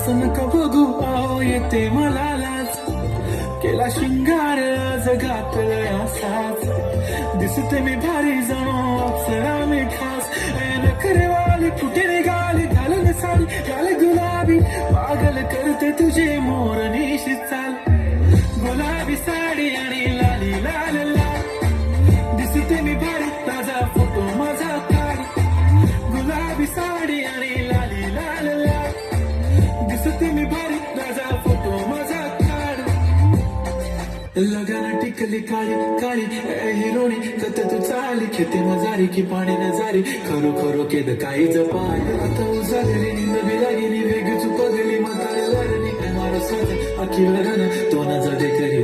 असं नका बघू आओ येते मला लाज केला शिंगार आज घातलंय असाच दिसते मी भारी जणू अप्सरा मी खास नखरेवाली कुठे निघाली घालून साडी घाल गुलाबी पागल करते तुझे मोर निशी चाल गुलाबी साडी आणि लाली लाल लाल दिसते मी भारी ताजा फोटो माझा काढ गुलाबी साडी आणि लाली लाल लाल दिसते मी भारी ताजा फोटो माझा काढ लगाना टिकली काळी काळी हिरोणी कत तू चाली खेते मजारी की पाणी नजारी खरो खरो केद काही जपाय आता उजागरी नवी लागली वेग चुपगली म्हातारे लढणी मारो साथ अखी लढण तो न जडे करी